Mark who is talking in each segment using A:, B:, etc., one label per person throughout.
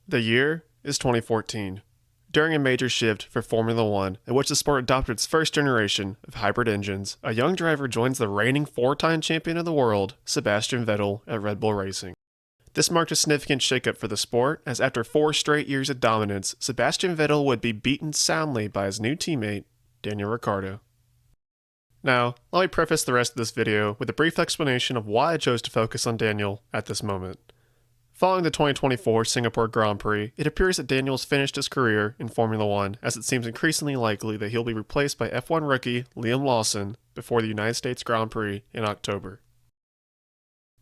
A: The year is 2014. During a major shift for Formula One, in which the sport adopted its first generation of hybrid engines, a young driver joins the reigning four-time champion of the world, Sebastian Vettel, at Red Bull Racing. This marked a significant shakeup for the sport, as after 4 straight years of dominance, Sebastian Vettel would be beaten soundly by his new teammate, Daniel Ricciardo. Now, let me preface the rest of this video with a brief explanation of why I chose to focus on Daniel at this moment. Following the 2024 Singapore Grand Prix, it appears that Daniel has finished his career in Formula One, as it seems increasingly likely that he'll be replaced by F1 rookie Liam Lawson before the United States Grand Prix in October.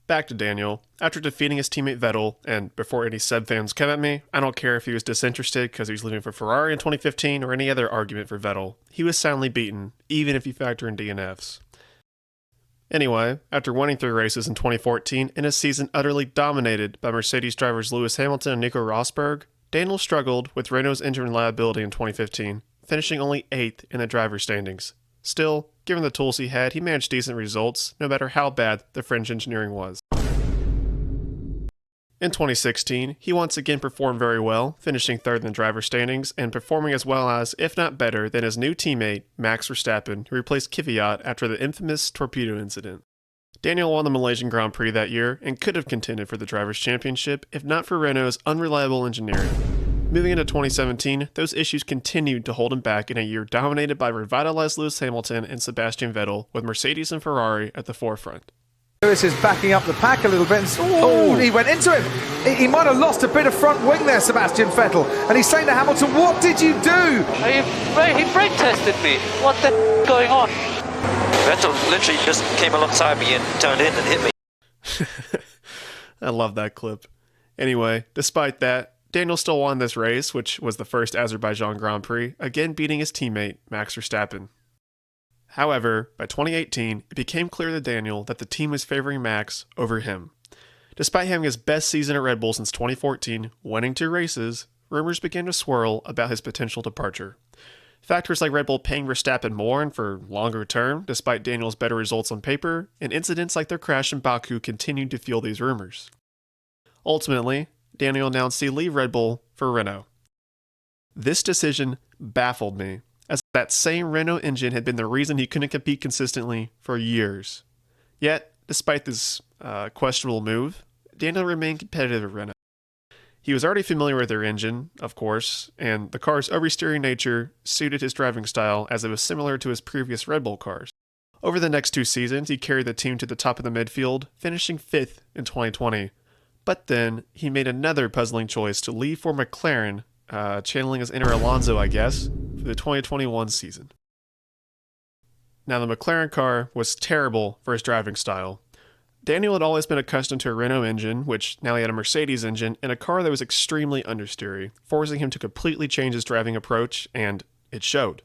A: Back to Daniel. After defeating his teammate Vettel, and before any Seb fans come at me, I don't care if he was disinterested because he was leaving for Ferrari in 2015 or any other argument for Vettel, he was soundly beaten, even if you factor in DNFs. Anyway, after winning 3 races in 2014 in a season utterly dominated by Mercedes drivers Lewis Hamilton and Nico Rosberg, Daniel struggled with Renault's engine reliability in 2015, finishing only 8th in the driver standings. Still, given the tools he had, he managed decent results, no matter how bad the French engineering was. In 2016, he once again performed very well, finishing 3rd in the driver standings and performing as well as, if not better, than his new teammate, Max Verstappen, who replaced Kvyat after the infamous torpedo incident. Daniel won the Malaysian Grand Prix that year and could have contended for the Drivers' Championship if not for Renault's unreliable engineering. Moving into 2017, those issues continued to hold him back in a year dominated by revitalized Lewis Hamilton and Sebastian Vettel, with Mercedes and Ferrari at the forefront.
B: Lewis is backing up the pack a little bit, and he went into him. He might have lost a bit of front wing there, Sebastian Vettel, and he's saying to Hamilton, what did you do?
C: He brake tested me. What the going on?
D: Vettel literally just came alongside me and turned in and hit me.
A: I love that clip. Anyway, despite that, Daniel still won this race, which was the first Azerbaijan Grand Prix, again beating his teammate, Max Verstappen. However, by 2018, it became clear to Daniel that the team was favoring Max over him. Despite having his best season at Red Bull since 2014, winning 2 races, rumors began to swirl about his potential departure. Factors like Red Bull paying Verstappen more and for longer term, despite Daniel's better results on paper, and incidents like their crash in Baku continued to fuel these rumors. Ultimately, Daniel announced he'd leave Red Bull for Renault. This decision baffled me, as that same Renault engine had been the reason he couldn't compete consistently for years. Yet, despite this questionable move, Daniel remained competitive at Renault. He was already familiar with their engine, of course, and the car's oversteering nature suited his driving style as it was similar to his previous Red Bull cars. Over the next 2 seasons, he carried the team to the top of the midfield, finishing 5th in 2020. But then, he made another puzzling choice to leave for McLaren, channeling his inner Alonso, I guess, for the 2021 season. Now, the McLaren car was terrible for his driving style. Daniel had always been accustomed to a Renault engine, which now he had a Mercedes engine, and a car that was extremely understeery, forcing him to completely change his driving approach, and it showed.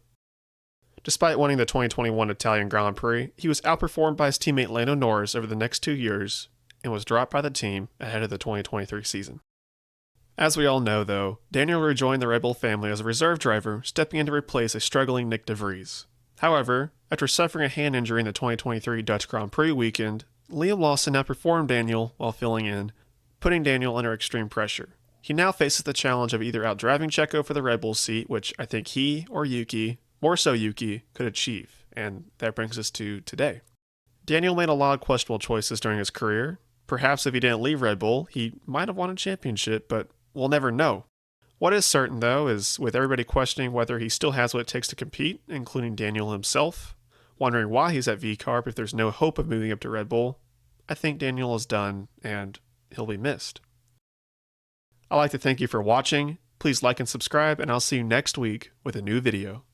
A: Despite winning the 2021 Italian Grand Prix, he was outperformed by his teammate Lando Norris over the next 2 years, and was dropped by the team ahead of the 2023 season. As we all know, though, Daniel rejoined the Red Bull family as a reserve driver, stepping in to replace a struggling Nick de Vries. However, after suffering a hand injury in the 2023 Dutch Grand Prix weekend, Liam Lawson outperformed Daniel while filling in, putting Daniel under extreme pressure. He now faces the challenge of either outdriving Checo for the Red Bull seat, which I think he or Yuki, more so Yuki, could achieve, and that brings us to today. Daniel made a lot of questionable choices during his career. Perhaps if he didn't leave Red Bull, he might have won a championship, but we'll never know. What is certain, though, is with everybody questioning whether he still has what it takes to compete, including Daniel himself, wondering why he's at VCarb if there's no hope of moving up to Red Bull, I think Daniel is done, and he'll be missed. I'd like to thank you for watching. Please like and subscribe, and I'll see you next week with a new video.